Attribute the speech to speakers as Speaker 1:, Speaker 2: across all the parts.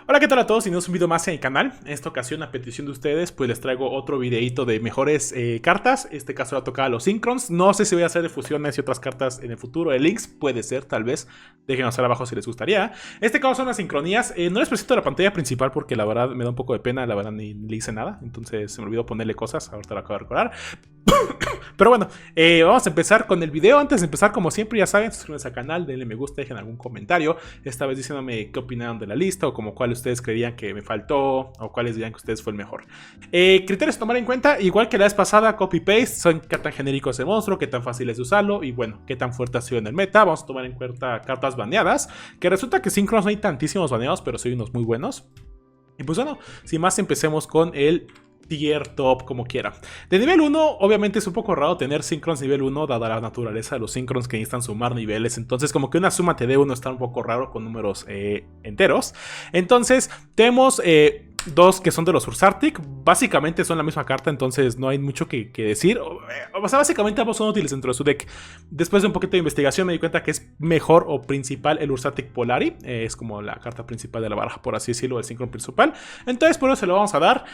Speaker 1: Hola, ¿qué tal a todos? Si no es un video más en el canal. En esta ocasión, a petición de ustedes, pues les traigo otro videito de mejores cartas. Este caso va a tocar a los Synchrons. No sé si voy a hacer de fusiones y otras cartas en el futuro. De links puede ser, tal vez. Déjenos saber abajo si les gustaría. Este caso son las sincronías. No les presento la pantalla principal porque la verdad me da un poco de pena. La verdad ni le hice nada. Entonces se me olvidó ponerle cosas. Ahorita lo acabo de recordar. Pero bueno, vamos a empezar con el video. Antes de empezar, como siempre, ya saben, suscríbanse al canal, denle me gusta, dejen algún comentario. Esta vez diciéndome qué opinaron de la lista o como cuál ustedes creían que me faltó o cuáles dirían que ustedes fue el mejor. Criterios a tomar en cuenta, igual que la vez pasada, copy-paste, son qué tan genérico es el monstruo, qué tan fácil es de usarlo y bueno, qué tan fuerte ha sido en el meta. Vamos a tomar en cuenta cartas baneadas, que resulta que Synchros no hay tantísimos baneados, pero sí hay unos muy buenos. Y pues bueno, sin más, empecemos con el tier top, como quiera. De nivel 1, obviamente es un poco raro tener Synchrons nivel 1, dada la naturaleza de los Synchrons que necesitan sumar niveles. Entonces, como que una suma TD1 está un poco raro con números enteros. Entonces, tenemos dos que son de los Ursartic. Básicamente son la misma carta, entonces no hay mucho que decir. O sea, básicamente ambos son útiles dentro de su deck. Después de un poquito de investigación me di cuenta que es mejor o principal el Ursartic Polari. Es como la carta principal de la baraja, por así decirlo, el Synchron principal. Entonces, por eso se lo vamos a dar.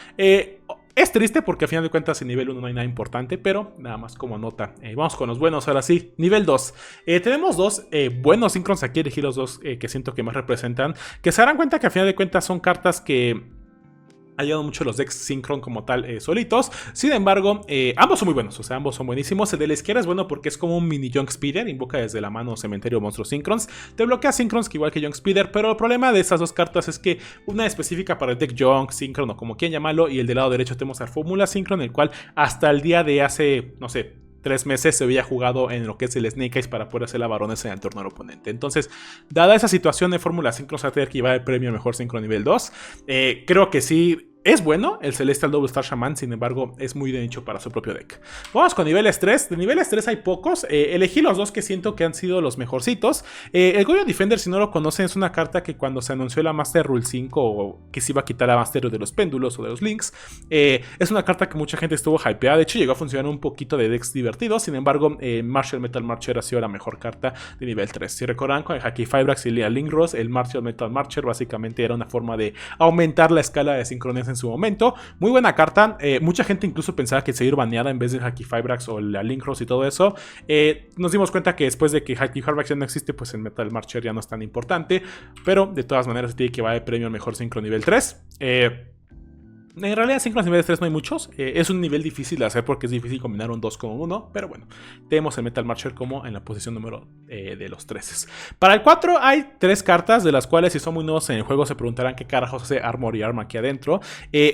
Speaker 1: Es triste porque al final de cuentas en nivel 1 no hay nada importante, pero nada más como nota. Vamos con los buenos ahora sí. Nivel 2. Tenemos dos buenos Synchrons aquí, elegí los dos que siento que más representan. Que se darán cuenta que al final de cuentas son cartas que ayudan mucho los decks Synchron como tal solitos. Sin embargo, ambos son muy buenos, o sea, ambos son buenísimos. El de la izquierda es bueno porque es como un mini Junk Speeder, invoca desde la mano Cementerio Monstruos Synchrons. Te bloquea Synchrons que igual que Junk Speeder, pero el problema de estas dos cartas es que una específica para el deck Junk, Synchron o como quieran llamarlo, y el del lado derecho tenemos a Fórmula Synchron, el cual hasta el día de hace, no sé, 3 meses se había jugado en lo que es el Snake Eyes para poder hacer la baronesa en el turno del oponente. Entonces, dada esa situación de Fórmula Synchron, se va a tener que llevar el premio Mejor Synchron nivel 2. Creo que sí. Es bueno el Celestial Double Star Shaman, sin embargo es muy de nicho para su propio deck. Vamos con niveles 3. De niveles 3 hay pocos. Elegí los dos que siento que han sido los mejorcitos. El Goyo Defender, si no lo conocen, es una carta que cuando se anunció la Master Rule 5 o que se iba a quitar la Master de los péndulos o de los links, es una carta que mucha gente estuvo hypeada. De hecho llegó a funcionar un poquito de decks divertidos. Sin embargo, Martial Metal Marcher ha sido la mejor carta de nivel 3. Si recordarán con el Hacky Fibrax y el Linkros, el Martial Metal Marcher básicamente era una forma de aumentar la escala de sincronías en su momento. Muy buena carta. Mucha gente incluso pensaba que se iba a ir baneada en vez del Hacky Fibrax o la Linkros y todo eso. Nos dimos cuenta que después de que Hacky Fibrax ya no existe, pues el Metal Marcher ya no es tan importante. Pero de todas maneras tiene que valer el premio al mejor Synchro nivel 3. En realidad, Synchros nivel 3 no hay muchos. Es un nivel difícil de hacer porque es difícil combinar un 2 con 1. Pero bueno, tenemos el Metal Marcher como en la posición número de los 13. Para el 4 hay 3 cartas, de las cuales si son muy nuevos en el juego se preguntarán qué carajos hace Armor y Arm aquí adentro.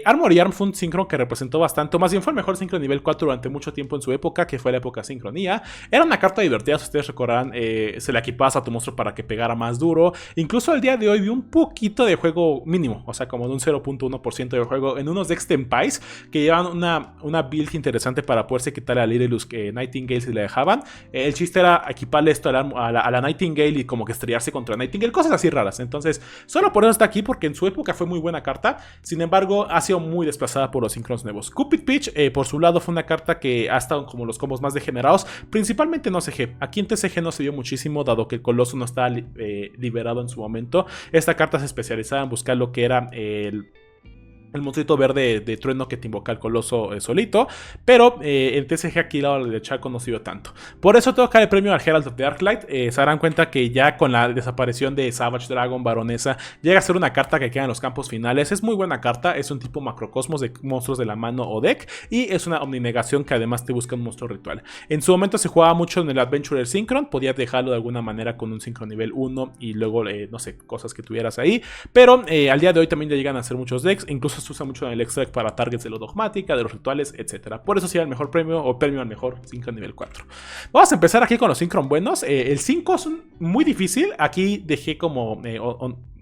Speaker 1: Armor y Arm fue un Synchron que representó bastante, o más bien fue el mejor Synchron nivel 4 durante mucho tiempo en su época, que fue la época Sincronía. Era una carta divertida, si ustedes recordarán, se la equipabas a tu monstruo para que pegara más duro. Incluso al día de hoy vi un poquito de juego mínimo, o sea, como de un 0.1% de juego en unos decks Tempais que llevan una build interesante para poderse quitarle a Lirelus que Nightingale si le dejaban. El chiste era equiparle esto a la Nightingale y como que estrellarse contra Nightingale, cosas así raras. Entonces, solo por eso está aquí, porque en su época fue muy buena carta. Sin embargo, ha sido muy desplazada por los Synchrons nuevos. Cupid Pitch, por su lado, fue una carta que ha estado como los combos más degenerados, principalmente en OCG. Aquí en TCG no se vio muchísimo, dado que el Coloso no estaba liberado en su momento. Esta carta se especializaba en buscar lo que era el monstruito verde de trueno que te invoca el coloso solito. Pero en TCG aquí lado de Chaco no se vio tanto. Por eso tengo que dar el premio al Herald of the Arclight. Se darán cuenta que ya con la desaparición de Savage Dragon, Baronesa, llega a ser una carta que queda en los campos finales. Es muy buena carta. Es un tipo macrocosmos de monstruos de la mano o deck. Y es una omninegación que además te busca un monstruo ritual. En su momento se jugaba mucho en el Adventurer Synchron. Podías dejarlo de alguna manera con un Synchron nivel 1 y luego, no sé, cosas que tuvieras ahí. Pero al día de hoy también ya llegan a ser muchos decks. Incluso se usa mucho en el extract para targets de lo dogmática, de los rituales, etc. Por eso sería el mejor premio o premio al mejor Synchron nivel 4. Vamos a empezar aquí con los Synchron buenos. El 5 es muy difícil. Aquí dejé como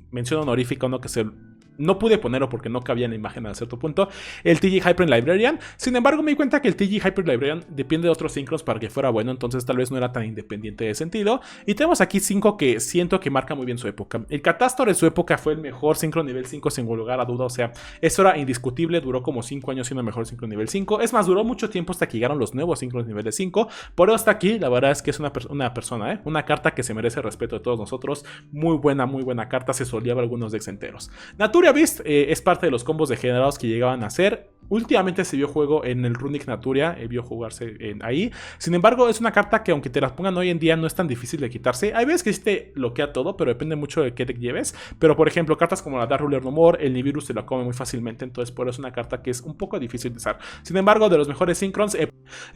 Speaker 1: mención honorífica uno que es el no pude ponerlo porque no cabía en la imagen a cierto punto, el TG Hyper Librarian. Sin embargo, me di cuenta que el TG Hyper Librarian depende de otros Synchros para que fuera bueno, entonces tal vez no era tan independiente de sentido. Y tenemos aquí 5 que siento que marca muy bien su época. El Catastor en su época fue el mejor Synchro nivel 5 sin lugar a duda, o sea, eso era indiscutible, duró como 5 años siendo el mejor Synchro nivel 5. Es más, duró mucho tiempo hasta que llegaron los nuevos Synchros nivel 5. Por eso está aquí, la verdad es que es una persona, una carta que se merece el respeto de todos nosotros. Muy buena carta, se soleaba algunos decks enteros. Naturia Beast es parte de los combos degenerados que llegaban a ser. Últimamente se vio juego en el Runic Naturia, vio jugarse ahí. Sin embargo, es una carta que aunque te la pongan hoy en día no es tan difícil de quitarse. Hay veces que sí te bloquea todo, pero depende mucho de qué deck lleves. Pero por ejemplo, cartas como la Dark Ruler No More, el Nibiru se la come muy fácilmente, entonces por eso es una carta que es un poco difícil de usar. Sin embargo, de los mejores Synchrons, el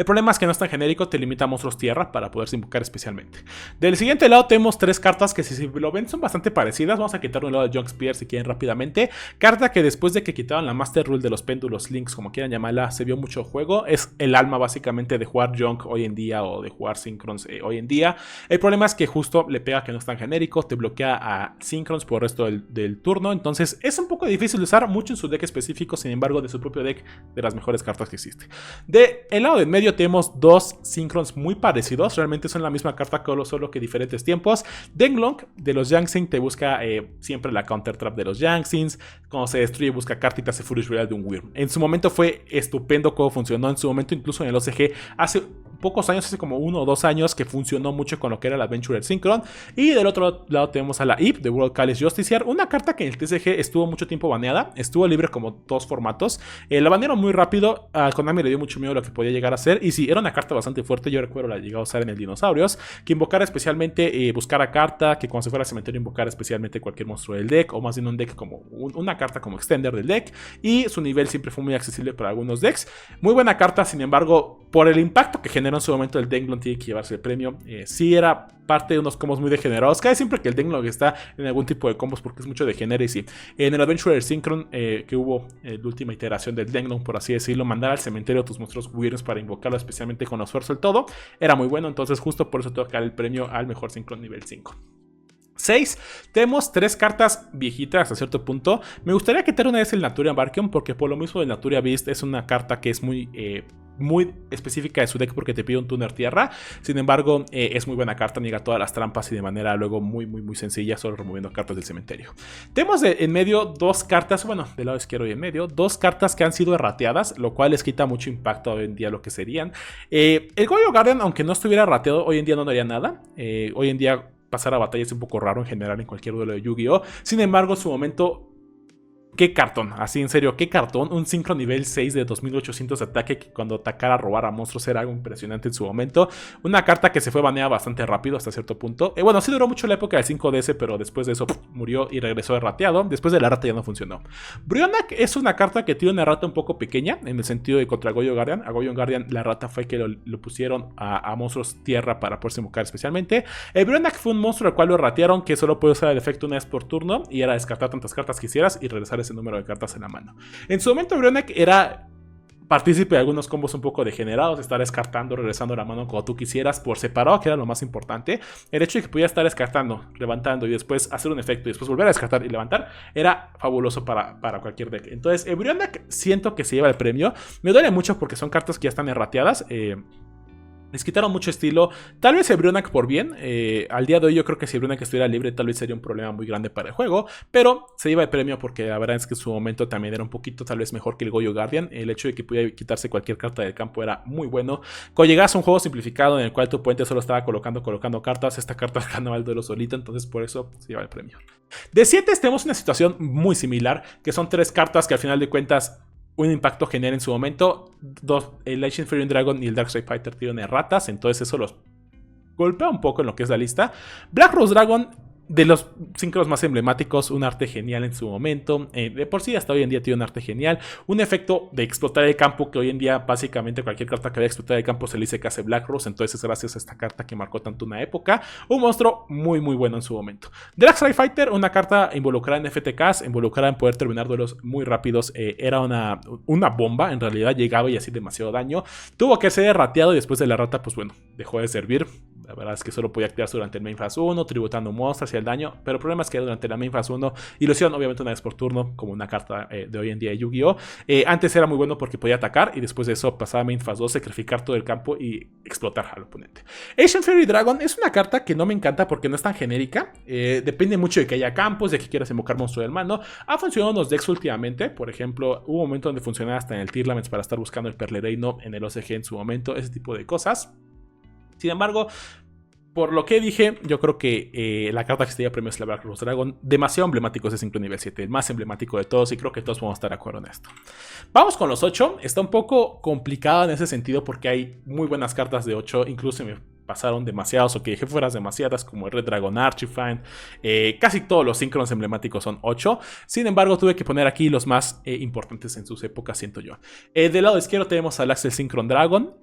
Speaker 1: problema es que no es tan genérico, te limita a monstruos tierra para poderse invocar especialmente. Del siguiente lado tenemos 3 cartas que si lo ven son bastante parecidas. Vamos a quitar un lado de Junk Spear si quieren rápidamente. Carta que después de que quitaron la Master Rule de los péndulos Links, como quieran llamarla, se vio mucho juego. Es el alma básicamente de jugar Junk hoy en día o de jugar Synchrons hoy en día. El problema es que justo le pega que no es tan genérico, te bloquea a Synchrons por el resto del turno. Entonces es un poco difícil de usar, mucho en su deck específico, sin embargo de su propio deck, de las mejores cartas que existe. De el lado del medio tenemos 2 Synchrons muy parecidos, realmente son la misma carta solo que diferentes tiempos. Denglong de los Yangtze te busca siempre la counter trap de los Yangtze. Cuando se destruye busca carta y te hace Foolish Real de un Wyrm. En su momento fue estupendo cómo funcionó, en su momento incluso en el OCG hace pocos años, hace como 1 o 2 años que funcionó mucho con lo que era el Adventurer Synchron. Y del otro lado tenemos a la Eve de World College Justiciar, una carta que en el TCG estuvo mucho tiempo baneada, estuvo libre como 2 formatos, la banearon muy rápido, a Konami le dio mucho miedo lo que podía llegar a ser, y sí, era una carta bastante fuerte. Yo recuerdo la llegado a usar en el Dinosaurios, que invocara especialmente, buscara carta, que cuando se fuera al cementerio invocara especialmente cualquier monstruo del deck, o más bien un deck como una carta como extender del deck, y su nivel siempre fue muy accesible para algunos decks. Muy buena carta, sin embargo, por el impacto que generó en su momento el Denglong tiene que llevarse el premio. Sí era parte de unos combos muy degenerados. Cae siempre que el Denglong está en algún tipo de combos porque es mucho degeneracy. En el Adventurer Synchron que hubo la última iteración del Denglong, por así decirlo, mandar al cementerio a tus monstruos Wyrms para invocarlo especialmente con esfuerzo el todo, era muy bueno. Entonces justo por eso tengo que dar el premio al mejor Synchron nivel 5. 6. Tenemos 3 cartas viejitas a cierto punto. Me gustaría quitar una vez el Naturia Barkion, porque por lo mismo el Naturia Beast es una carta que es muy específica de su deck porque te pide un tuner tierra. Sin embargo, es muy buena carta, niega todas las trampas y de manera luego muy sencilla, solo removiendo cartas del cementerio. Tenemos en medio 2 cartas, bueno, del lado izquierdo y en medio, 2 cartas que han sido errateadas, lo cual les quita mucho impacto hoy en día lo que serían. El Goyo Guardian, aunque no estuviera rateado, hoy en día no haría nada. Hoy en día pasar a batalla es un poco raro en general en cualquier duelo de Yu-Gi-Oh! Sin embargo, en su momento, qué cartón, así en serio, qué cartón. Un Synchro nivel 6 de 2800 de ataque que cuando atacara a robar a monstruos era algo impresionante en su momento. Una carta que se fue baneada bastante rápido hasta cierto punto. Bueno, sí duró mucho la época del 5DS, pero después de eso murió y regresó errateado. Después de la rata ya no funcionó. Brionac es una carta que tiene una rata un poco pequeña en el sentido de contra Goyo Guardian. A Goyo Guardian la rata fue que lo pusieron a monstruos tierra para poderse invocar especialmente. El Brionac fue un monstruo al cual lo ratearon que solo puede usar el efecto una vez por turno y era descartar tantas cartas que quisieras y regresar ese número de cartas en la mano. En su momento Brionac era partícipe de algunos combos un poco degenerados, estar descartando, regresando a la mano como tú quisieras por separado, que era lo más importante. El hecho de que pudiera estar descartando, levantando y después hacer un efecto y después volver a descartar y levantar era fabuloso para cualquier deck. Entonces el Brionac siento que se lleva el premio. Me duele mucho porque son cartas que ya están errateadas. Les quitaron mucho estilo. Tal vez el Brionac por bien. Al día de hoy yo creo que si el Brionac estuviera libre tal vez sería un problema muy grande para el juego. Pero se lleva el premio porque la verdad es que en su momento también era un poquito tal vez mejor que el Goyo Guardian. El hecho de que pudiera quitarse cualquier carta del campo era muy bueno. Cuando llegas a un juego simplificado en el cual tu oponente solo estaba colocando cartas, esta carta ganaba el duelo solito. Entonces por eso se lleva el premio. De 7 tenemos una situación muy similar. Que son 3 cartas que al final de cuentas un impacto genera en su momento. El Ancient Fairy Dragon y el Darkseid Fighter tienen erratas, entonces eso los golpea un poco en lo que es la lista. Black Rose Dragon, de los síncronos más emblemáticos, un arte genial en su momento. De por sí hasta hoy en día tiene un arte genial. Un efecto de explotar el campo que hoy en día básicamente cualquier carta que vaya a explotar el campo se le dice que hace Black Rose. Entonces es gracias a esta carta que marcó tanto una época. Un monstruo muy bueno en su momento. Darkseid Fighter, una carta involucrada en FTKs, involucrada en poder terminar duelos muy rápidos. Era una bomba, en realidad llegaba y hacía demasiado daño. Tuvo que ser rateado y después de la rata pues bueno, dejó de servir. La verdad es que solo podía activarse durante el main phase 1, tributando un monstruo hacia el daño. Pero el problema es que durante la main phase 1, y lo hicieron obviamente una vez por turno, como una carta de hoy en día de Yu-Gi-Oh! Antes era muy bueno porque podía atacar y después de eso pasaba a main phase 2, sacrificar todo el campo y explotar al oponente. Ancient Fairy Dragon es una carta que no me encanta porque no es tan genérica. Depende mucho de que haya campos, de que quieras invocar monstruo del mano. Ha funcionado en los decks últimamente. Por ejemplo, hubo un momento donde funcionaba hasta en el Tearlaments para estar buscando el Perlereino en el OCG en su momento. Ese tipo de cosas. Sin embargo, por lo que dije, yo creo que la carta que se lleva premio es la Black Rose Dragon. Demasiado emblemático ese Synchro nivel 7. El más emblemático de todos y creo que todos podemos estar de acuerdo en esto. Vamos con los 8. Está un poco complicado en ese sentido porque hay muy buenas cartas de 8. Incluso me pasaron demasiados o que dejé fuera demasiadas como el Red Dragon Archifind. Casi todos los Synchros emblemáticos son 8. Sin embargo, tuve que poner aquí los más importantes en sus épocas, siento yo. Del lado izquierdo tenemos al Axel Synchron Dragon.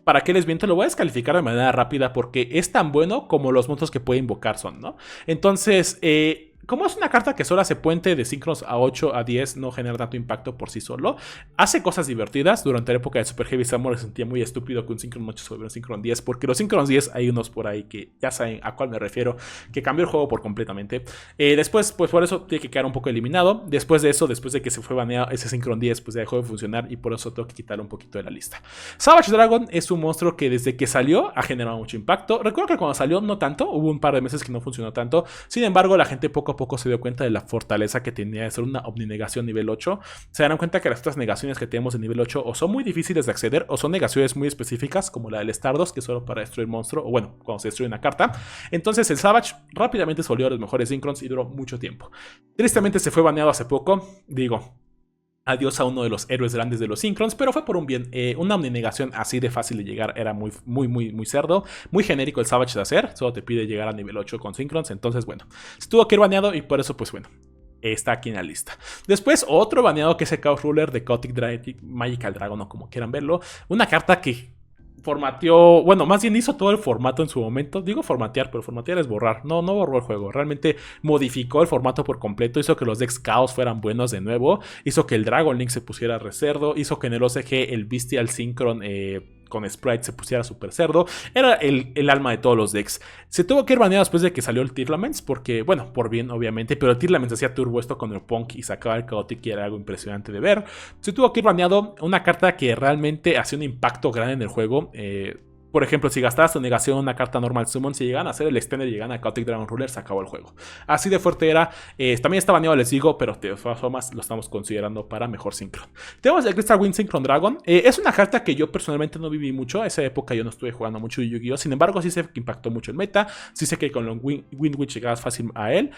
Speaker 1: ¿Para qué les miento? Lo voy a descalificar de manera rápida porque es tan bueno como los monstruos que puede invocar son, ¿no? Entonces, como es una carta que solo hace puente de Synchros a 8 a 10, no genera tanto impacto por sí solo. Hace cosas divertidas. Durante la época de Super Heavy Samurai se sentía muy estúpido que un Synchron 8 sobre un Synchron 10, porque los Synchron 10 hay unos por ahí que ya saben a cuál me refiero, que cambió el juego por completamente. Después, pues por eso tiene que quedar un poco eliminado. Después de eso, después de que se fue baneado ese Synchron 10, pues ya dejó de funcionar y por eso tengo que quitarlo un poquito de la lista. Savage Dragon es un monstruo que desde que salió ha generado mucho impacto. Recuerdo que cuando salió no tanto, hubo un par de meses que no funcionó tanto. Sin embargo, la gente poco a poco se dio cuenta de la fortaleza que tenía de ser una omninegación nivel 8. Se darán cuenta que las otras negaciones que tenemos en nivel 8 o son muy difíciles de acceder o son negaciones muy específicas, como la del Stardust, que es solo para destruir monstruo, o bueno, cuando se destruye una carta. Entonces el Savage rápidamente se volvió a los mejores Synchrons y duró mucho tiempo. Tristemente se fue baneado hace poco, digo, adiós a uno de los héroes grandes de los Synchrons, pero fue por un bien. Una omninegación así de fácil de llegar era muy cerdo, muy genérico el Savage de hacer, solo te pide llegar a nivel 8 con Synchrons, entonces bueno, se tuvo que ir baneado y por eso pues bueno, está aquí en la lista. Después otro baneado que es el Chaos Ruler de Chaotic Magical Dragon o como quieran verlo, una carta que formateó, bueno, más bien hizo todo el formato en su momento. Digo formatear, pero formatear es borrar. No borró el juego. Realmente modificó el formato por completo. Hizo que los decks Chaos fueran buenos de nuevo. Hizo que el Dragon Link se pusiera recerdo. Hizo que en el OCG el Bestial Synchron con Sprite se pusiera super cerdo. Era el alma de todos los decks. Se tuvo que ir baneado después de que salió el Tearlaments, porque, bueno, por bien, obviamente, pero el Tearlaments hacía turbo esto con el Punk y sacaba el Chaotic y era algo impresionante de ver. Se tuvo que ir baneado una carta que realmente hacía un impacto grande en el juego. Por ejemplo, si gastabas tu negación una carta normal summon, si llegan a hacer el extender y llegan a Chaotic Dragon Ruler, se acabó el juego. Así de fuerte era. También está baneado, les digo, pero de todas formas lo estamos considerando para mejor Synchron. Tenemos el Crystal Wind Synchron Dragon. Es una carta que yo personalmente no viví mucho. A esa época yo no estuve jugando mucho Yu-Gi-Oh! Sin embargo, sí sé que impactó mucho el meta. Sí sé que con los Wind Witch llegabas fácil a él.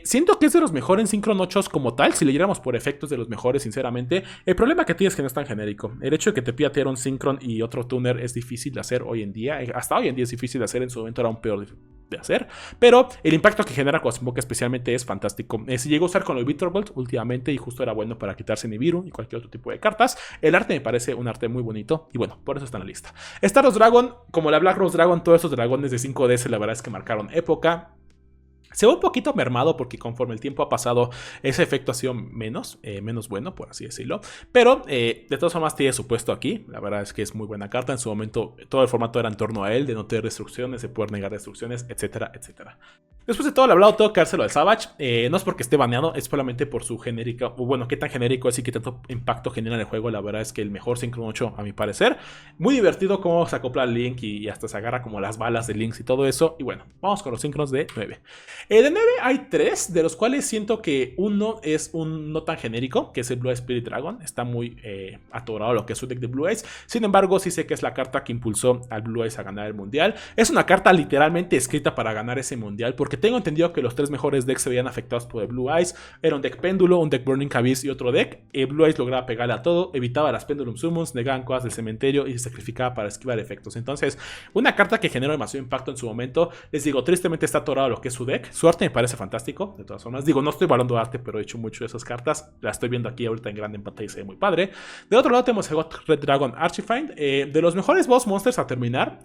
Speaker 1: Siento que es de los mejores en Synchron 8 como tal. Si le llegáramos por efectos, de los mejores, sinceramente. El problema que tienes es que no es tan genérico. El hecho de que te pida tirar un Synchron y otro Tuner es difícil de hacer hoy en día. Hasta hoy en día es difícil de hacer, en su momento era un peor de hacer, pero el impacto que genera cuando se invoca especialmente es fantástico. Se llegó a usar con el Bitterbolt últimamente y justo era bueno para quitarse Nibiru y cualquier otro tipo de cartas. El arte me parece un arte muy bonito y bueno, por eso está en la lista. Stardust Dragon, como la Black Rose Dragon, todos esos dragones de 5DS la verdad es que marcaron época. Se ve un poquito mermado porque conforme el tiempo ha pasado ese efecto ha sido menos bueno, por así decirlo. Pero de todas formas tiene su puesto aquí. La verdad es que es muy buena carta. En su momento todo el formato era en torno a él, de no tener destrucciones, de poder negar destrucciones, etcétera, etcétera. Después de todo lo hablado, tengo que dárselo al Savage. No es porque esté baneado, es solamente por su genérica, o bueno, qué tan genérico es y qué tanto impacto genera en el juego. La verdad es que el mejor Synchron 8 a mi parecer. Muy divertido cómo se acopla el Link y hasta se agarra como las balas de Link y todo eso. Y bueno, vamos con los Synchrons de 9. De 9 hay 3, de los cuales siento que uno es un no tan genérico, que es el Blue Eyes Spirit Dragon. Está muy atorado lo que es su deck de Blue Eyes. Sin embargo, sí sé que es la carta que impulsó al Blue Eyes a ganar el mundial. Es una carta literalmente escrita para ganar ese mundial, porque tengo entendido que los 3 mejores decks se veían afectados por el Blue Eyes. Era un deck Péndulo, un deck Burning Abyss y otro deck. Blue Eyes lograba pegarle a todo, evitaba las Pendulum Summons, negaban cosas del cementerio y se sacrificaba para esquivar efectos. Entonces, una carta que generó demasiado impacto en su momento. Les digo, tristemente está atorado lo que es su deck. Su arte me parece fantástico, de todas formas. Digo, no estoy valorando arte, pero he hecho mucho de esas cartas. La estoy viendo aquí ahorita en grande en pantalla y se ve muy padre. De otro lado tenemos el Red Dragon Archifind. De los mejores boss monsters a terminar.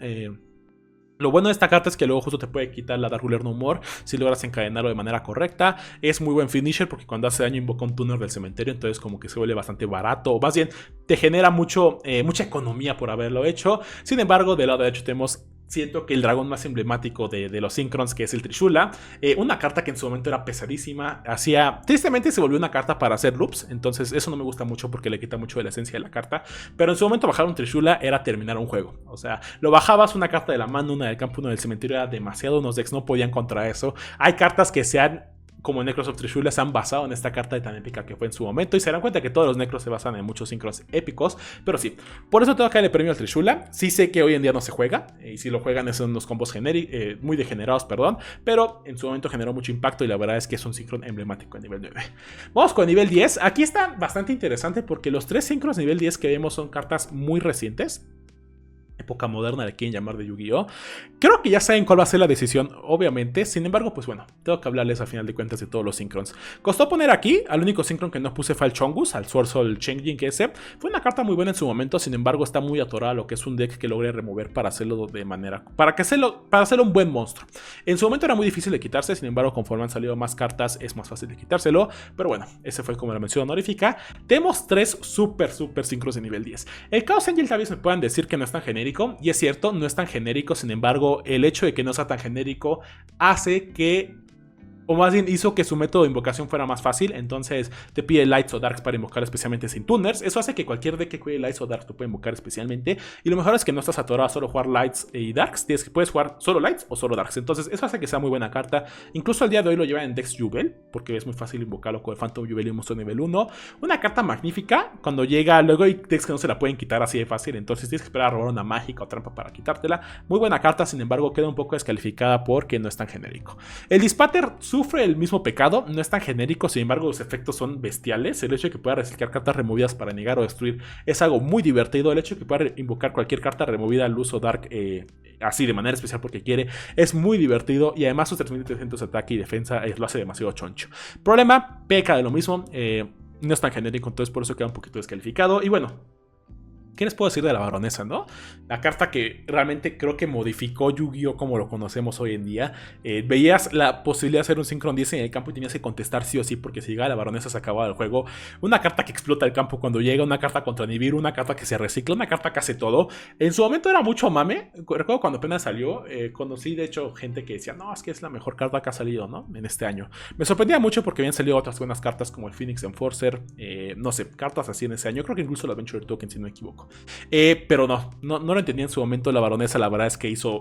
Speaker 1: Lo bueno de esta carta es que luego justo te puede quitar la Dark Ruler No More si logras encadenarlo de manera correcta. Es muy buen finisher porque cuando hace daño invoca un tuner del cementerio, entonces como que se vuelve bastante barato, o más bien te genera mucha economía por haberlo hecho. Sin embargo, del lado derecho tenemos siento que el dragón más emblemático de los Synchrons, que es el Trishula, una carta que en su momento era pesadísima, tristemente se volvió una carta para hacer loops, entonces eso no me gusta mucho porque le quita mucho de la esencia de la carta, pero en su momento bajar un Trishula era terminar un juego, o sea, lo bajabas, una carta de la mano, una del campo, una del cementerio, era demasiado, unos decks no podían contra eso. Hay cartas que como Necros of Trishula, se han basado en esta carta tan épica que fue en su momento, y se dan cuenta que todos los Necros se basan en muchos Synchrons épicos, pero sí, por eso tengo que darle premio al Trishula. Sí sé que hoy en día no se juega, y si lo juegan son unos combos muy degenerados, perdón, pero en su momento generó mucho impacto y la verdad es que es un Synchron emblemático a nivel 9. Vamos con nivel 10, aquí está bastante interesante porque los 3 Synchrons nivel 10 que vemos son cartas muy recientes, época moderna le quieren llamar de Yu-Gi-Oh! Creo que ya saben cuál va a ser la decisión, obviamente. Sin embargo, pues bueno, tengo que hablarles al final de cuentas de todos los Synchrons. Costó poner aquí, al único Synchron que no puse fue al Chongus, al Sword Soul Changing, que ese fue una carta muy buena en su momento. Sin embargo, está muy atorada a lo que es un deck que logre remover para hacerlo de manera, para hacerlo un buen monstruo. En su momento era muy difícil de quitarse, sin embargo, conforme han salido más cartas es más fácil de quitárselo. Pero bueno, ese fue como la mención honorífica. Tenemos 3 super Synchrons de nivel 10. El Chaos Angel tal vez me puedan decir que no es tan genérico, y es cierto, no es tan genérico. Sin embargo, el hecho de que no sea tan genérico hace que, o más bien hizo que su método de invocación fuera más fácil. Entonces te pide Lights o Darks para invocar especialmente sin tuners. Eso hace que cualquier deck que cuide Lights o Darks lo puede invocar especialmente. Y lo mejor es que no estás atorado a solo jugar Lights y Darks. Puedes jugar solo Lights o solo Darks. Entonces eso hace que sea muy buena carta. Incluso al día de hoy lo llevan en decks Jubel, porque es muy fácil invocarlo con el Phantom Jubel y un monstruo nivel 1. Una carta magnífica. Cuando llega, luego hay decks que no se la pueden quitar así de fácil. Entonces tienes que esperar a robar una mágica o trampa para quitártela. Muy buena carta, sin embargo queda un poco descalificada porque no es tan genérico. El Dispater sufre el mismo pecado. No es tan genérico, sin embargo los efectos son bestiales. El hecho de que pueda reciclar cartas removidas para negar o destruir es algo muy divertido. El hecho de que pueda invocar cualquier carta removida al uso Dark así de manera especial porque quiere es muy divertido, y además sus 3300 de ataque y defensa lo hace demasiado choncho. Problema, peca de lo mismo, no es tan genérico, entonces por eso queda un poquito descalificado. Y bueno, ¿qué les puedo decir de la baronesa, no? La carta que realmente creo que modificó Yu-Gi-Oh! Como lo conocemos hoy en día. Veías la posibilidad de hacer un Synchron 10 en el campo y tenías que contestar sí o sí, porque si llegaba la baronesa se acababa el juego. Una carta que explota el campo cuando llega, una carta contra Nibiru, una carta que se recicla, una carta que hace todo. En su momento era mucho mame. Recuerdo cuando apenas salió, conocí de hecho gente que decía, no, es que es la mejor carta que ha salido, ¿no? En este año. Me sorprendía mucho porque habían salido otras buenas cartas como el Phoenix Enforcer, no sé, cartas así en ese año. Creo que incluso el Adventure Token, si no me equivoco. Pero no lo entendí en su momento. La baronesa, la verdad es que hizo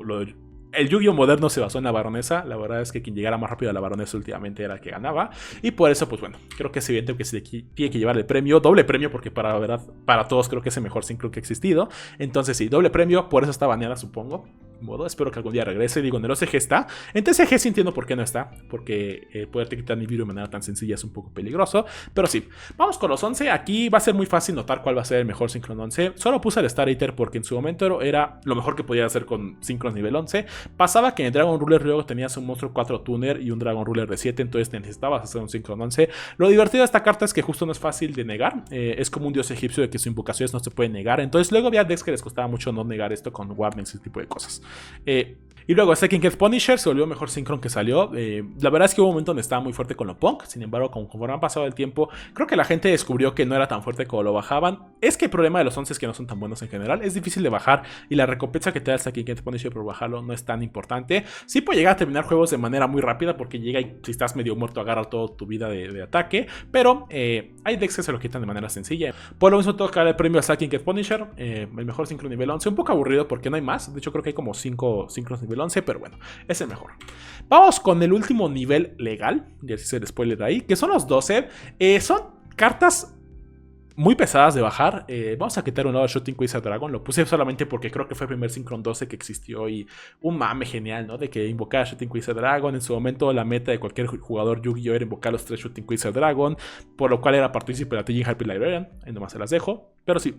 Speaker 1: el Yu-Gi-Oh! Moderno se basó en la baronesa. La verdad es que quien llegara más rápido a la baronesa últimamente era el que ganaba. Y por eso, pues bueno, creo que es evidente que se tiene que llevar el premio. Doble premio, porque para todos creo que es el mejor Synchro que ha existido. Entonces sí, doble premio. Por eso está baneada, supongo. Modo, espero que algún día regrese. Digo, en el OCG está. En TCG sí entiendo por qué no está, porque poderte quitar Nibiru de manera tan sencilla es un poco peligroso. Pero sí, vamos con los 11. Aquí va a ser muy fácil notar cuál va a ser el mejor Synchron 11. Solo puse el Star Eater porque en su momento era lo mejor que podía hacer con Synchron nivel 11. Pasaba que en Dragon Ruler luego tenías un monstruo 4 tuner y un Dragon Ruler de 7, entonces necesitabas hacer un Synchron 11. Lo divertido de esta carta es que justo no es fácil de negar. Es como un dios egipcio de que sus invocaciones no se pueden negar. Entonces luego había decks que les costaba mucho no negar esto con warnings y ese tipo de cosas. Y luego Second Cat Punisher se volvió el mejor Synchron que salió. La verdad es que hubo un momento donde estaba muy fuerte con lo punk. Sin embargo, conforme ha pasado el tiempo, creo que la gente descubrió que no era tan fuerte como lo bajaban. Es que el problema de los 11 es que no son tan buenos en general. Es difícil de bajar y la recompensa que te da el Second Cat Punisher por bajarlo no es tan importante. Sí puede llegar a terminar juegos de manera muy rápida porque llega y si estás medio muerto agarra toda tu vida de ataque. Pero hay decks que se lo quitan de manera sencilla. Por lo mismo tengo que dar el premio a Second Cat Punisher. El mejor Synchron nivel 11. Un poco aburrido porque no hay más. De hecho creo que hay como 5 Synchros nivel 11, pero bueno, es el mejor. Vamos con el último nivel legal, ya hice el spoiler ahí, que son los 12. Son cartas muy pesadas de bajar. Vamos a quitar un lado de Shooting Wizard Dragon. Lo puse solamente porque creo que fue el primer Synchron 12 que existió y un mame genial, ¿no? De que invocar a Shooting Wizard Dragon. En su momento la meta de cualquier jugador Yu-Gi-Oh! Era invocar los 3 Shooting Wizard Dragon, por lo cual era partícipe de la TG Harpy Librarian. Ahí nomás se las dejo, pero sí.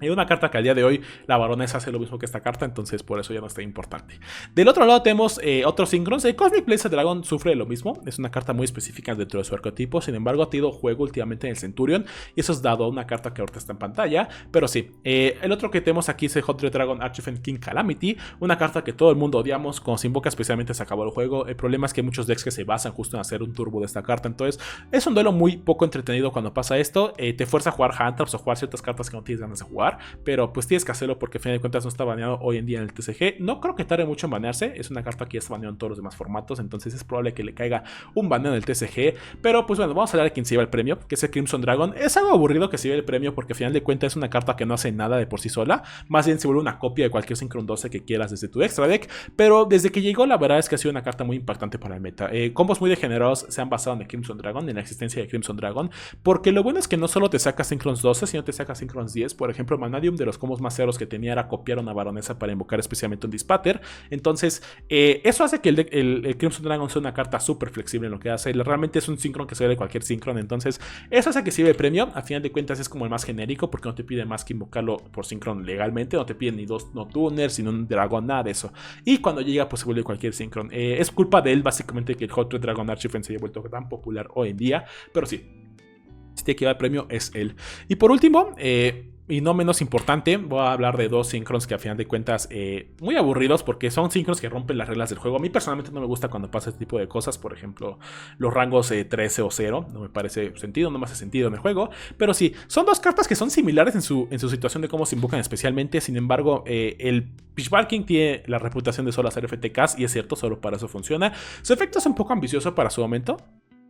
Speaker 1: Hay una carta que al día de hoy la baronesa hace lo mismo que esta carta, entonces por eso ya no está importante. Del otro lado tenemos otros Synchrons. El Cosmic Blaze Dragon sufre de lo mismo. Es una carta muy específica dentro de su arquetipo. Sin embargo, ha tenido juego últimamente en el Centurion. Y eso es dado a una carta que ahorita está en pantalla. Pero sí, el otro que tenemos aquí es el Hot Red Dragon Archfiend King Calamity. Una carta que todo el mundo odiamos. Cuando se invoca especialmente se acabó el juego. El problema es que hay muchos decks que se basan justo en hacer un turbo de esta carta. Entonces es un duelo muy poco entretenido cuando pasa esto. Te fuerza a jugar hand traps o jugar ciertas cartas que no tienes ganas de jugar. jugar, pero pues tienes que hacerlo porque al final de cuentas no está baneado hoy en día en el TCG. No creo que tarde mucho en banearse, es una carta que ya está baneada en todos los demás formatos, entonces es probable que le caiga un baneo en el TCG, pero pues bueno, vamos a hablar de quién se lleva el premio, que es el Crimson Dragon. Es algo aburrido que se lleve el premio porque al final de cuentas es una carta que no hace nada de por sí sola, más bien se vuelve una copia de cualquier Synchron 12 que quieras desde tu extra deck, pero desde que llegó la verdad es que ha sido una carta muy impactante para el meta. Combos muy degenerados se han basado en el Crimson Dragon, en la existencia de Crimson Dragon, porque lo bueno es que no solo te saca Synchron 12, sino te saca Synchron 10. Por ejemplo, Vanadium, de los combos más ceros que tenía era copiar una baronesa para invocar especialmente un Dispater. Entonces, eso hace que el Crimson Dragon sea una carta súper flexible en lo que hace. Realmente es un Synchron que se ve de cualquier Synchron. Entonces, eso hace que sirve el premio. A final de cuentas, es como el más genérico porque no te pide más que invocarlo por Synchron legalmente. No te pide ni dos no tuners, ni un dragón, nada de eso. Y cuando llega, pues se vuelve cualquier Synchron. Es culpa de él, básicamente, que el Hot Red Dragon Archifiend se haya vuelto tan popular hoy en día. Pero sí, si tiene que llevar el premio es él. Y por último, y no menos importante, voy a hablar de dos Synchrons que a final de cuentas muy aburridos porque son Synchrons que rompen las reglas del juego. A mí personalmente no me gusta cuando pasa este tipo de cosas. Por ejemplo, los rangos 13 o 0. No me parece sentido, no me hace sentido en el juego. Pero sí, son dos cartas que son similares en su situación de cómo se invocan especialmente. Sin embargo, el Fishbarking tiene la reputación de solo hacer FTKs y es cierto, solo para eso funciona. Su efecto es un poco ambicioso para su momento.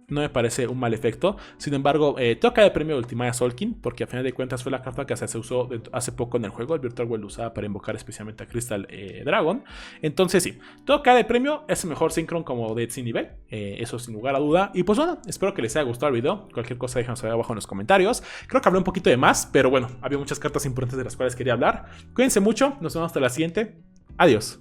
Speaker 1: No me parece un mal efecto. Sin embargo, toca el premio de Ultimaya Solkin, porque a final de cuentas fue la carta que se usó hace poco en el juego. El Virtual Well lo usaba para invocar especialmente a Crystal Dragon. Entonces sí, toca el premio. Es el mejor Synchron como de sin nivel, eso sin lugar a duda. Y pues bueno, espero que les haya gustado el video. Cualquier cosa déjanos saber abajo en los comentarios. Creo que hablé un poquito de más, pero bueno, había muchas cartas importantes de las cuales quería hablar. Cuídense mucho, nos vemos hasta la siguiente. Adiós.